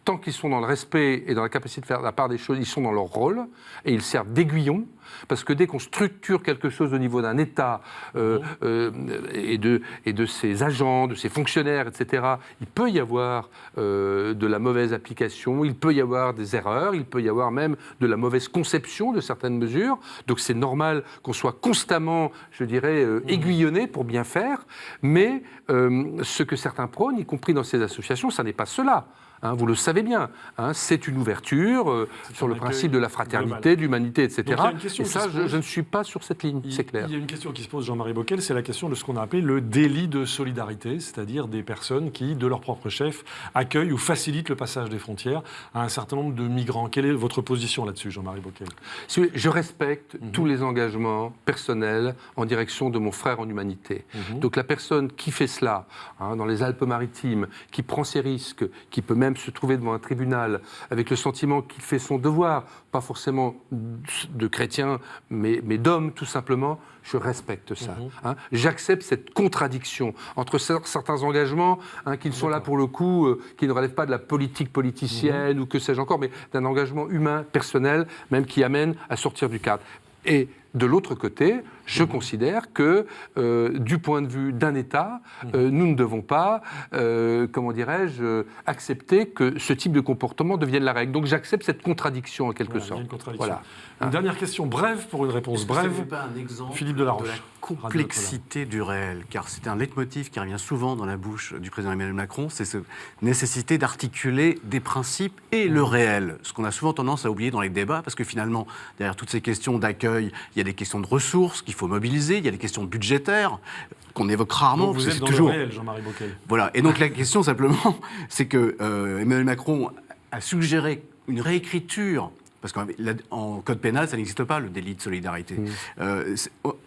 tant qu'ils sont dans le respect et dans la capacité de faire la part des choses, ils sont dans leur rôle et ils servent d'aiguillon. Parce que dès qu'on structure quelque chose au niveau d'un État et de ses agents, de ses fonctionnaires, etc., il peut y avoir de la mauvaise application, il peut y avoir des erreurs, il peut y avoir même de la mauvaise conception de certaines mesures. Donc c'est normal qu'on soit constamment, je dirais, aiguillonné pour bien faire. Mais ce que certains prônent, y compris dans ces associations, ça n'est pas cela. Vous le savez bien, c'est une ouverture sur le principe de la fraternité, de l'humanité, etc. Et ça, je ne suis pas sur cette ligne, c'est clair. Il y a une question qui se pose, Jean-Marie Bockel, c'est la question de ce qu'on a appelé le délit de solidarité, c'est-à-dire des personnes qui, de leur propre chef, accueillent ou facilitent le passage des frontières à un certain nombre de migrants. Quelle est votre position là-dessus, Jean-Marie Bockel ? Je respecte tous les engagements personnels en direction de mon frère en humanité. Donc la personne qui fait cela, dans les Alpes-Maritimes, qui prend ses risques, qui peut même se trouver devant un tribunal avec le sentiment qu'il fait son devoir, pas forcément de chrétien, mais d'homme tout simplement, je respecte ça. J'accepte cette contradiction entre certains engagements qui ne sont là pour le coup, qui ne relèvent pas de la politique politicienne ou que sais-je encore, mais d'un engagement humain, personnel, même qui amène à sortir du cadre. Et de l'autre côté, je considère que, du point de vue d'un État, nous ne devons pas, accepter que ce type de comportement devienne la règle. Donc j'accepte cette contradiction en quelque sorte. Voilà. Une dernière question brève pour une réponse brève. Ce n'est pas un exemple Philippe Delaroche. de la complexité du réel, car c'est un leitmotiv qui revient souvent dans la bouche du président Emmanuel Macron, c'est cette nécessité d'articuler des principes et le réel, ce qu'on a souvent tendance à oublier dans les débats, parce que finalement, derrière toutes ces questions d'accueil, il y a des questions de ressources qu'il faut mobiliser, il y a des questions budgétaires qu'on évoque rarement. Donc vous êtes dans toujours le réel, Jean-Marie Bockel. Voilà, et donc la question simplement, c'est que Emmanuel Macron a suggéré une réécriture. Parce qu'en code pénal, ça n'existe pas, le délit de solidarité.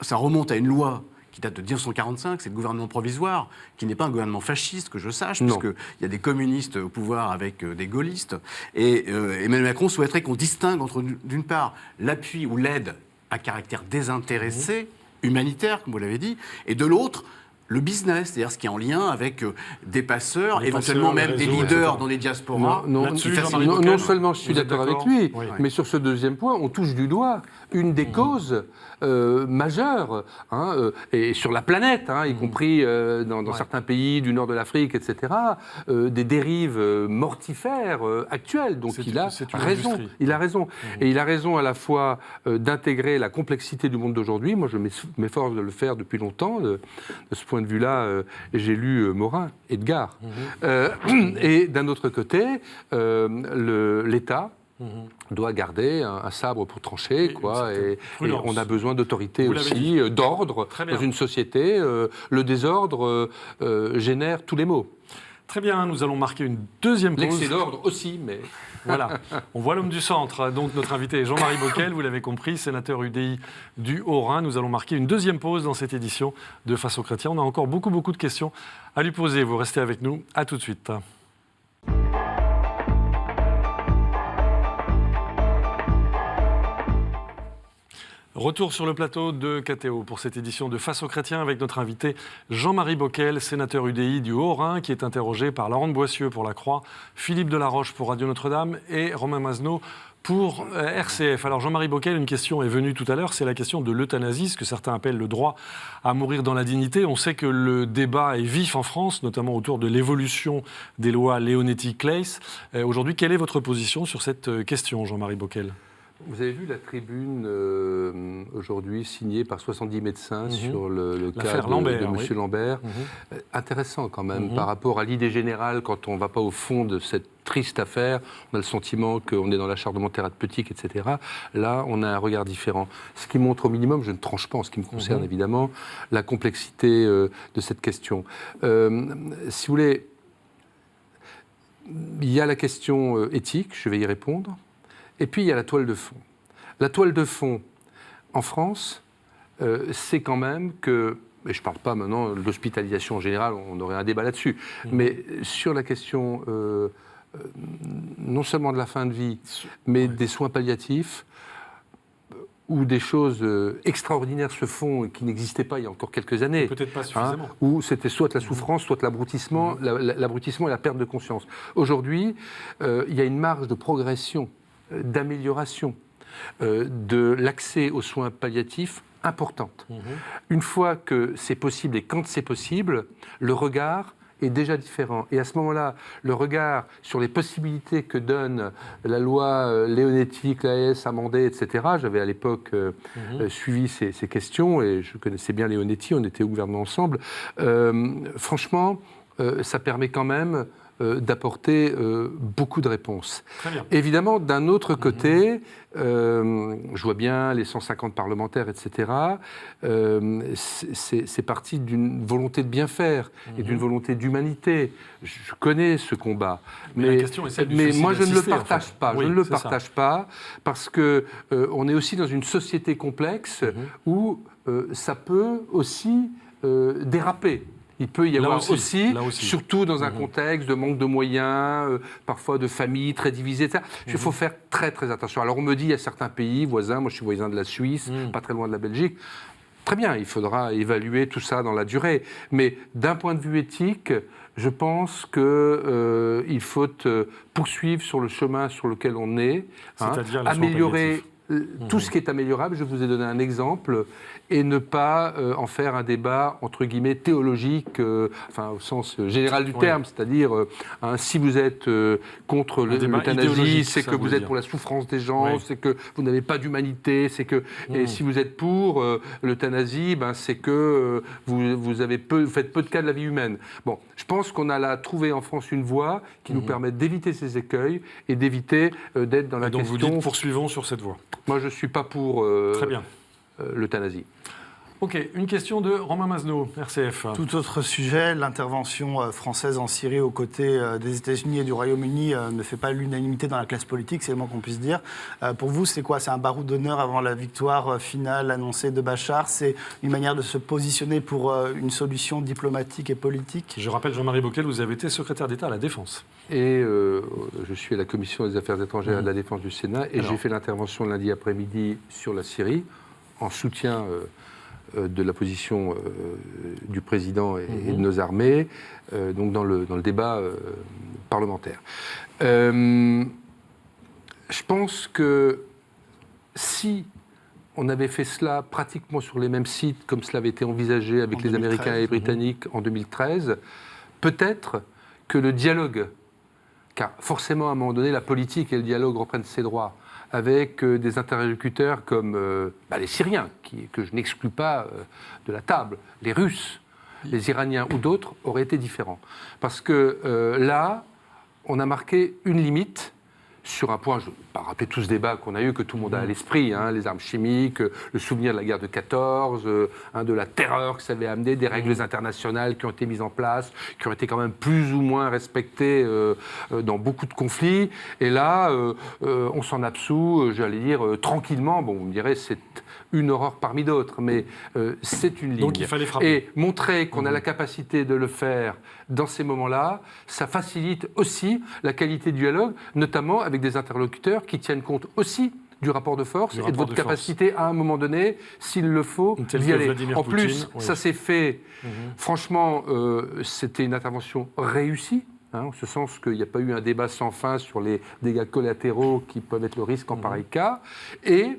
Ça remonte à une loi qui date de 1945, c'est le gouvernement provisoire, qui n'est pas un gouvernement fasciste, que je sache, puisqu'il y a des communistes au pouvoir avec des gaullistes. Et Emmanuel Macron souhaiterait qu'on distingue entre, d'une part, l'appui ou l'aide à caractère désintéressé, humanitaire, comme vous l'avez dit, et de l'autre, le business, c'est-à-dire ce qui est en lien avec des passeurs, éventuellement même des leaders dans les diasporas. Non seulement je suis d'accord avec lui, mais sur ce deuxième point, on touche du doigt une des causes majeures, et sur la planète, y compris dans certains pays du nord de l'Afrique, etc., des dérives mortifères actuelles. Donc il a raison. Il a raison. Et il a raison à la fois d'intégrer la complexité du monde d'aujourd'hui. Moi, je m'efforce de le faire depuis longtemps. De ce point de vue-là, j'ai lu Morin, Edgar. Et d'un autre côté, l'État doit garder un sabre pour trancher, et on a besoin d'autorité aussi, d'ordre dans une société. Le désordre génère tous les maux. Très bien, nous allons marquer une deuxième pause. L'excès d'ordre aussi, mais... Voilà, on voit l'homme du centre. Donc notre invité est Jean-Marie Bockel, vous l'avez compris, sénateur UDI du Haut-Rhin. Nous allons marquer une deuxième pause dans cette édition de Face aux chrétiens. On a encore beaucoup de questions à lui poser. Vous restez avec nous, à tout de suite. Retour sur le plateau de KTO pour cette édition de Face aux chrétiens avec notre invité Jean-Marie Bockel, sénateur UDI du Haut-Rhin, qui est interrogé par Laurent de Boissieu pour La Croix, Philippe Delaroche pour Radio Notre-Dame et Romain Masneau pour RCF. Alors Jean-Marie Bockel, une question est venue tout à l'heure, c'est la question de l'euthanasie, ce que certains appellent le droit à mourir dans la dignité. On sait que le débat est vif en France, notamment autour de l'évolution des lois Leonetti-Claes. Aujourd'hui, quelle est votre position sur cette question, Jean-Marie Bockel ? Vous avez vu la tribune aujourd'hui signée par 70 médecins sur le cas L'affaire de Lambert, M. oui. Lambert. Intéressant quand même, par rapport à l'idée générale, quand on ne va pas au fond de cette triste affaire, on a le sentiment qu'on est dans l'acharnement thérapeutique, etc. Là, on a un regard différent. Ce qui montre au minimum, je ne tranche pas en ce qui me concerne évidemment, la complexité de cette question. Si vous voulez, il y a la question éthique, je vais y répondre. Et puis, il y a la toile de fond. La toile de fond, en France, c'est quand même que, et je ne parle pas maintenant de l'hospitalisation en général, on aurait un débat là-dessus, mais sur la question non seulement de la fin de vie, mais des soins palliatifs, où des choses extraordinaires se font et qui n'existaient pas il y a encore quelques années. Peut-être pas suffisamment. Où c'était soit la souffrance, soit l'abrutissement, l'abrutissement et la perte de conscience. Aujourd'hui, il y a une marge de progression, d'amélioration de l'accès aux soins palliatifs importante. Une fois que c'est possible et quand c'est possible, le regard est déjà différent. Et à ce moment-là, le regard sur les possibilités que donne la loi Leonetti, Claes, Amendé, etc. J'avais à l'époque suivi ces questions et je connaissais bien Leonetti, on était au gouvernement ensemble. Franchement, ça permet quand même d'apporter beaucoup de réponses. Très bien. Évidemment, d'un autre côté, je vois bien les 150 parlementaires, etc. C'est parti d'une volonté de bien faire et d'une volonté d'humanité. Je connais ce combat. Mais la question est celle du mais suicide moi, je ne le assisté, partage en fait. pas. Oui, je ne le c'est ça. partage pas parce que on est aussi dans une société complexe où ça peut aussi déraper. Il peut y avoir aussi, surtout dans un contexte de manque de moyens, parfois de familles très divisées, etc. Il faut faire très très attention. Alors on me dit, il y a certains pays voisins, moi je suis voisin de la Suisse, pas très loin de la Belgique, très bien, il faudra évaluer tout ça dans la durée. Mais d'un point de vue éthique, je pense qu'il faut poursuivre sur le chemin sur lequel on est, c'est-à-dire les soins améliorer tout ce qui est améliorable. Je vous ai donné un exemple. Et ne pas en faire un débat, entre guillemets, théologique, enfin au sens général du terme, c'est-à-dire si vous êtes contre l'euthanasie, c'est que vous êtes pour la souffrance des gens, c'est que vous n'avez pas d'humanité, c'est que... Et si vous êtes pour l'euthanasie, ben, c'est que vous faites peu de cas de la vie humaine. Bon, je pense qu'on a là trouvé en France une voie qui nous permet d'éviter ces écueils et d'éviter d'être dans la donc question... vous dites poursuivons sur cette voie. Moi, je ne suis pas pour Très bien. L'euthanasie. Ok, une question de Romain Masneau, RCF. Tout autre sujet, l'intervention française en Syrie aux côtés des États-Unis et du Royaume-Uni ne fait pas l'unanimité dans la classe politique, c'est le moins qu'on puisse dire. Pour vous, c'est quoi? C'est un baroud d'honneur avant la victoire finale annoncée de Bachar? C'est une manière de se positionner pour une solution diplomatique et politique? Je rappelle, Jean-Marie Bockel, vous avez été secrétaire d'État à la Défense. Et je suis à la Commission des Affaires étrangères et de la Défense du Sénat, et j'ai fait l'intervention lundi après-midi sur la Syrie, en soutien de la position du président et de nos armées, donc dans le débat parlementaire. Je pense que si on avait fait cela pratiquement sur les mêmes sites, comme cela avait été envisagé avec les Américains et les Britanniques en 2013, peut-être que le dialogue, car forcément à un moment donné la politique et le dialogue reprennent ses droits, avec des interlocuteurs comme les Syriens, que je n'exclus pas de la table, les Russes, les Iraniens ou d'autres, auraient été différents. Parce que là, on a marqué une limite sur un point, je ne vais pas rappeler tout ce débat qu'on a eu, que tout le monde a à l'esprit, les armes chimiques, le souvenir de la guerre de 14, de la terreur que ça avait amené, des règles internationales qui ont été mises en place, qui ont été quand même plus ou moins respectées dans beaucoup de conflits. Et là, on s'en absout, j'allais dire, tranquillement. Bon, vous me direz, c'est une horreur parmi d'autres, mais c'est une ligne. Donc il fallait frapper. Et montrer qu'on a la capacité de le faire dans ces moments-là, ça facilite aussi la qualité du dialogue, notamment avec des interlocuteurs qui tiennent compte aussi du rapport de force et de votre capacité à un moment donné, s'il le faut, d'y aller. En plus, ça s'est fait, franchement, c'était une intervention réussie. en ce sens qu'il n'y a pas eu un débat sans fin sur les dégâts collatéraux qui peuvent être le risque en pareil cas. Et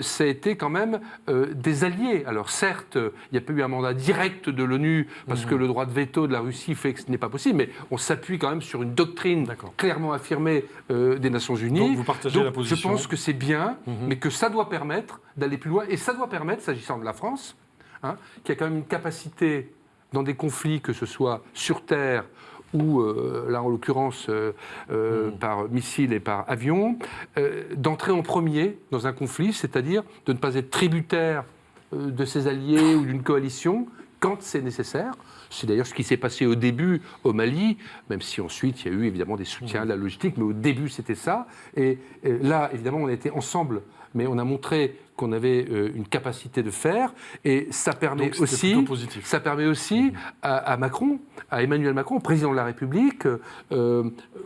ça a été quand même des alliés. Alors certes, il n'y a pas eu un mandat direct de l'ONU, parce que le droit de veto de la Russie fait que ce n'est pas possible, mais on s'appuie quand même sur une doctrine clairement affirmée des Nations Unies. Donc vous partagez la position. Je pense que c'est bien, mais que ça doit permettre d'aller plus loin. Et ça doit permettre, s'agissant de la France, qui a quand même une capacité dans des conflits, que ce soit sur terre ou, là en l'occurrence, par missile et par avion, d'entrer en premier dans un conflit, c'est-à-dire de ne pas être tributaire de ses alliés ou d'une coalition quand c'est nécessaire. C'est d'ailleurs ce qui s'est passé au début au Mali, même si ensuite il y a eu évidemment des soutiens de la logistique, mais au début c'était ça. Et là, évidemment, on était ensemble, mais on a montré qu'on avait une capacité de faire, et ça permet aussi à Macron, à Emmanuel Macron, président de la République,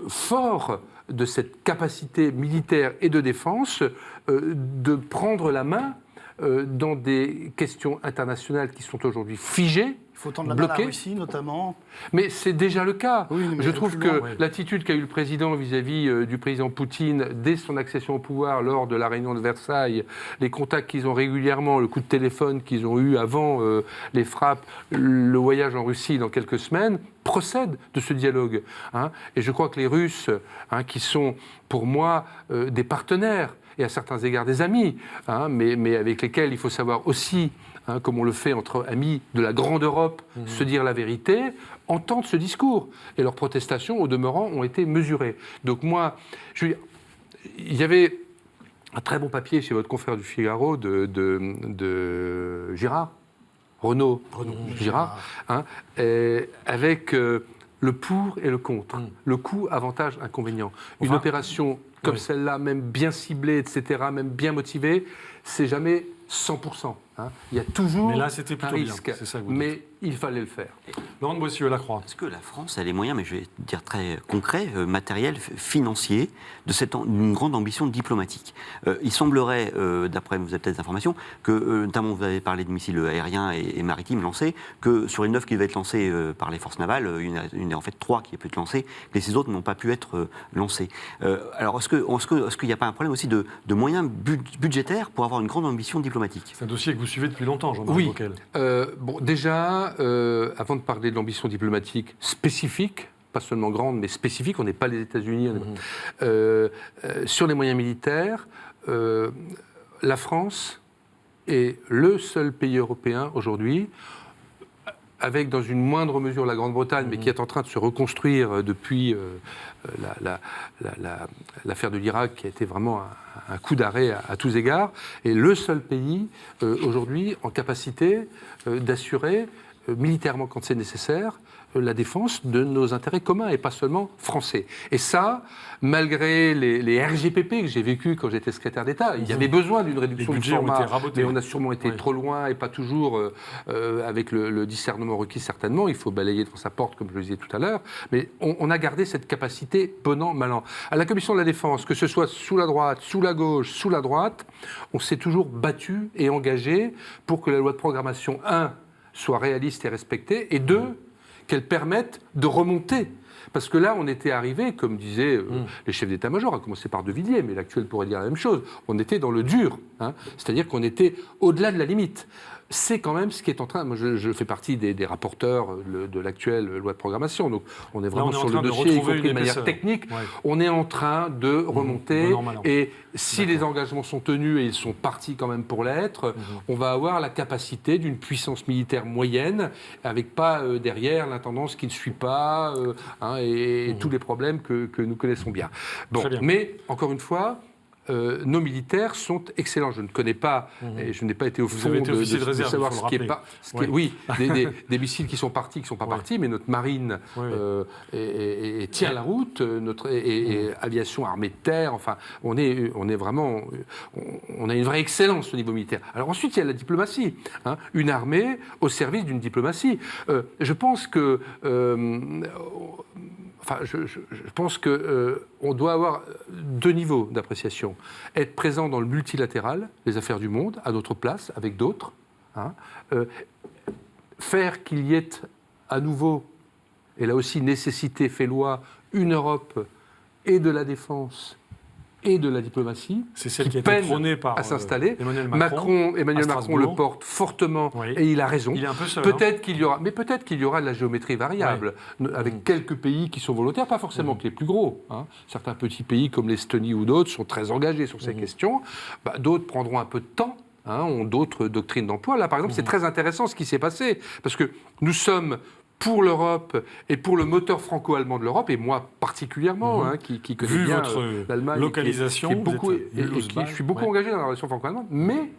fort de cette capacité militaire et de défense, de prendre la main dans des questions internationales qui sont aujourd'hui figées. Il faut tendre la main à la bloquées. Russie, notamment. Mais c'est déjà le cas. Oui, mais je trouve que oui. l'attitude qu'a eu le président vis-à-vis du président Poutine dès son accession au pouvoir lors de la réunion de Versailles, les contacts qu'ils ont régulièrement, le coup de téléphone qu'ils ont eu avant les frappes, le voyage en Russie dans quelques semaines, procède de ce dialogue. Et je crois que les Russes, qui sont pour moi des partenaires, et à certains égards des amis, mais avec lesquels il faut savoir aussi, comme on le fait entre amis de la grande Europe, se dire la vérité, entendent ce discours. Et leurs protestations, au demeurant, ont été mesurées. Donc moi, il y avait un très bon papier chez votre confrère du Figaro de Girard, Renaud Girard, avec le pour et le contre, le coût, avantage, inconvénient. Une opération comme celle-là, même bien ciblée, etc., même bien motivée, c'est jamais 100%. Il y a toujours mais là, c'était plutôt un risque, bien, c'est ça que vous dites. mais il fallait le faire. Laurent de Boissieu-Lacroix. Est-ce que la France a les moyens, mais je vais dire très concrets, matériels, financiers, d'une grande ambition diplomatique? Il semblerait, d'après vous avez peut-être des informations, que, notamment vous avez parlé de missiles aériens et maritimes lancés, que sur une 9 qui va être lancée par les forces navales, une en fait 3 qui a pu être lancée, que les 6 autres n'ont pas pu être lancées. Alors est-ce qu'il n'y a pas un problème aussi de moyens budgétaires pour avoir une grande ambition diplomatique? C'est un dossier que vous suivez depuis longtemps, Jean-Marie Bockel. Bon, déjà, avant de parler de l'ambition diplomatique spécifique, pas seulement grande, mais spécifique, on n'est pas les États-Unis. Sur les moyens militaires, la France est le seul pays européen aujourd'hui, avec dans une moindre mesure la Grande-Bretagne, mais qui est en train de se reconstruire depuis l'affaire de l'Irak, qui a été vraiment un coup d'arrêt à tous égards, est le seul pays aujourd'hui en capacité d'assurer militairement, quand c'est nécessaire, la défense de nos intérêts communs et pas seulement français. Et ça, malgré les RGPP que j'ai vécu quand j'étais secrétaire d'État, il y avait besoin d'une réduction du format, mais on a sûrement été trop loin et pas toujours avec le discernement requis certainement. Il faut balayer devant sa porte, comme je le disais tout à l'heure, mais on a gardé cette capacité bon an, mal an. À la Commission de la Défense, que ce soit sous la droite, sous la gauche, sous la droite, on s'est toujours battu et engagé pour que la loi de programmation, 1, soit réaliste et respectée, et 2, qu'elle permette de remonter. Parce que là, on était arrivé, comme disaient les chefs d'état-major, à commencer par De Villiers, mais l'actuel pourrait dire la même chose, on était dans le dur, c'est-à-dire qu'on était au-delà de la limite. C'est quand même ce qui est en train... Moi, je fais partie des rapporteurs de l'actuelle loi de programmation, donc on est vraiment sur le dossier, y compris de manière technique. Ouais. On est en train de remonter, et si les engagements sont tenus, et ils sont partis quand même pour l'être, on va avoir la capacité d'une puissance militaire moyenne, avec pas derrière l'intendance qui ne suit pas, et tous les problèmes que nous connaissons bien. Bon, mais, encore une fois... nos militaires sont excellents. Je ne connais pas, et je n'ai pas été au fond de savoir ce qui est pas... Oui, des missiles qui sont partis, qui ne sont pas partis, mais notre marine tient la route, notre aviation armée de terre, enfin, on est vraiment... On a une vraie excellence au niveau militaire. Alors ensuite, il y a la diplomatie. Une armée au service d'une diplomatie. Je pense que... je pense qu'on doit avoir 2 niveaux d'appréciation. Être présent dans le multilatéral, les affaires du monde, à notre place, avec d'autres. Faire qu'il y ait à nouveau et là aussi nécessité fait loi, une Europe et de la défense et de la diplomatie, C'est celle qui a été prônée peine par à s'installer. Emmanuel Macron. Emmanuel à Macron Strasbourg. le porte fortement, Oui. et il a raison. Il est un peu seul. Peut-être qu'il y aura, mais peut-être qu'il y aura de la géométrie variable, avec quelques pays qui sont volontaires, pas forcément que les plus gros. Hein. Certains petits pays comme l'Estonie ou d'autres sont très engagés sur ces questions. D'autres prendront un peu de temps. Hein, ont d'autres doctrines d'emploi. Là, par exemple, c'est très intéressant ce qui s'est passé, parce que nous sommes pour l'Europe et pour le moteur franco-allemand de l'Europe, et moi particulièrement, hein, qui connais Vu bien votre l'Allemagne, localisation, qui est beaucoup, vous êtes je suis beaucoup engagé dans la relation franco-allemande, mais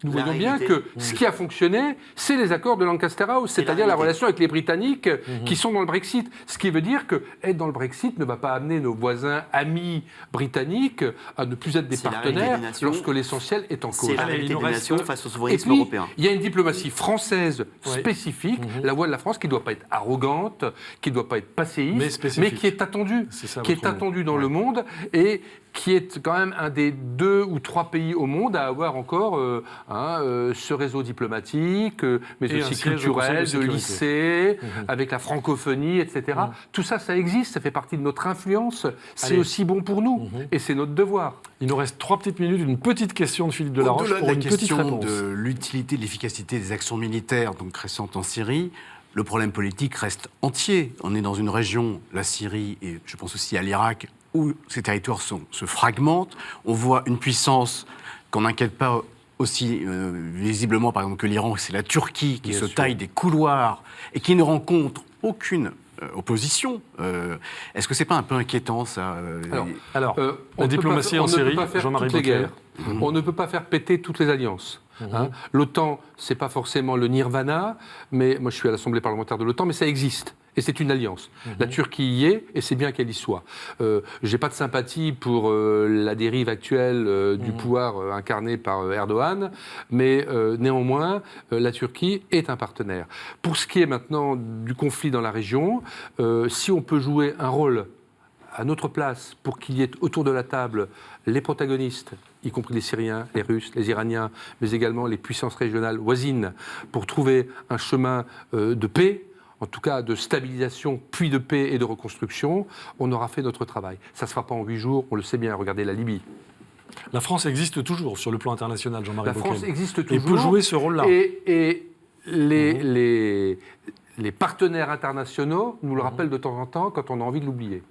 nous La voyons bien réalité. que ce qui a fonctionné, c'est les accords de Lancaster House, c'est-à-dire la réalité. relation avec les Britanniques qui sont dans le Brexit. Ce qui veut dire que être dans le Brexit ne va pas amener nos voisins amis britanniques à ne plus être des C'est la partenaires réalité des nations. lorsque l'essentiel est en cause. C'est la Allez, il réalité nous des reste- nations face au Et souverainisme puis, européen. il y a une diplomatie française Ouais. spécifique, la voix de la France, qui ne doit pas être arrogante, qui ne doit pas être passéiste, Mais spécifique. qui est attendue, C'est ça, qui est votre mot. attendue dans Ouais. le monde et qui est quand même un des 2 ou 3 pays au monde à avoir encore ce réseau diplomatique, mais Et un aussi siège au Conseil de culturel, de sécurité. lycée, avec la francophonie, etc. Tout ça, ça existe, ça fait partie de notre influence. C'est Allez. aussi bon pour nous et c'est notre devoir. Il nous reste 3 petites minutes, une petite question de Philippe Delaroche Au-delà de pour la une petite question réponse. de l'utilité, de l'efficacité des actions militaires donc récentes en Syrie, le problème politique reste entier. On est dans une région, la Syrie, et je pense aussi à l'Irak, où ces territoires se fragmentent. On voit une puissance qu'on n'inquiète pas aussi visiblement, par exemple, que l'Iran, c'est la Turquie qui Bien se sûr. taille des couloirs et qui ne rencontre aucune opposition. Est-ce que c'est pas un peu inquiétant, ça Alors, on la ne peut diplomatie pas- en on ne peut Syrie, pas faire Jean-Marie toutes les Bockel. guerres. On ne peut pas faire péter toutes les alliances. Hein. L'OTAN, c'est pas forcément le nirvana, mais moi je suis à l'Assemblée parlementaire de l'OTAN, mais ça existe. Et c'est une alliance. La Turquie y est, et c'est bien qu'elle y soit. J'ai pas de sympathie pour la dérive actuelle du pouvoir incarné par Erdogan, mais néanmoins, la Turquie est un partenaire. Pour ce qui est maintenant du conflit dans la région, si on peut jouer un rôle à notre place pour qu'il y ait autour de la table les protagonistes, y compris les Syriens, les Russes, les Iraniens, mais également les puissances régionales voisines, pour trouver un chemin de paix, en tout cas de stabilisation, puis de paix et de reconstruction, on aura fait notre travail. Ça ne se fera pas en 8 jours, on le sait bien, regardez la Libye. La France existe toujours sur le plan international, Jean-Marie La Bockel. France existe Et toujours. peut jouer ce rôle-là. Et les partenaires internationaux nous le rappellent de temps en temps quand on a envie de l'oublier.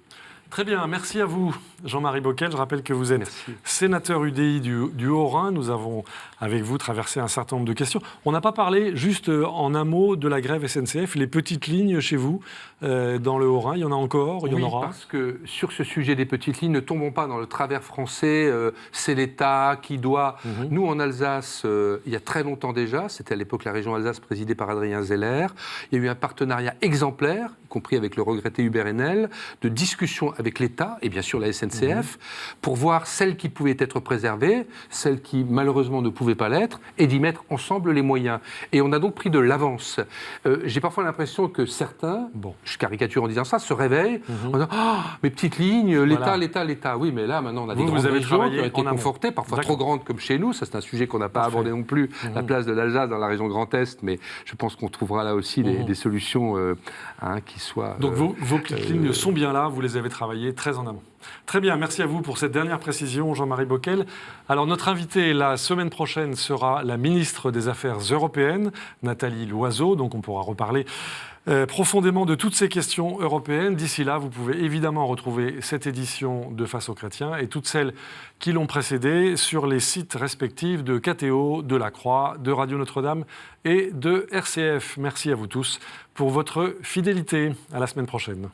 Très bien, merci à vous, Jean-Marie Bockel. Je rappelle que vous êtes Merci. sénateur UDI du Haut-Rhin. Nous avons, avec vous, traversé un certain nombre de questions. On n'a pas parlé, juste en un mot, de la grève SNCF. Les petites lignes chez vous, dans le Haut-Rhin, il y en a encore, il y en Oui, aura. parce que sur ce sujet des petites lignes, ne tombons pas dans le travers français, c'est l'État qui doit... Nous, en Alsace, il y a très longtemps déjà, c'était à l'époque la région Alsace présidée par Adrien Zeller, il y a eu un partenariat exemplaire, y compris avec le regretté Hubert Haenel, de discussion avec l'État et bien sûr la SNCF, pour voir celles qui pouvaient être préservées, celles qui malheureusement ne pouvaient pas l'être, et d'y mettre ensemble les moyens. Et on a donc pris de l'avance. J'ai parfois l'impression que certains, je caricature en disant ça, se réveillent en disant « Ah, mes petites lignes, l'État, Voilà. l'État ». Oui, mais là, maintenant, on a des Vous grandes avez régions qui travaillé ont été en amont. confortées, parfois D'accord. trop grandes comme chez nous. Ça, c'est un sujet qu'on n'a pas abordé non plus, la place de l'Alsace dans la région Grand Est, mais je pense qu'on trouvera là aussi des solutions qui soient... Donc vos petites lignes sont bien là, vous les avez travaillées très en amont. Très bien, merci à vous pour cette dernière précision, Jean-Marie Bockel. Alors notre invitée la semaine prochaine sera la ministre des Affaires européennes, Nathalie Loiseau, donc on pourra reparler profondément de toutes ces questions européennes. D'ici là, vous pouvez évidemment retrouver cette édition de Face aux Chrétiens et toutes celles qui l'ont précédée sur les sites respectifs de KTO, de La Croix, de Radio Notre-Dame et de RCF. Merci à vous tous pour votre fidélité. À la semaine prochaine.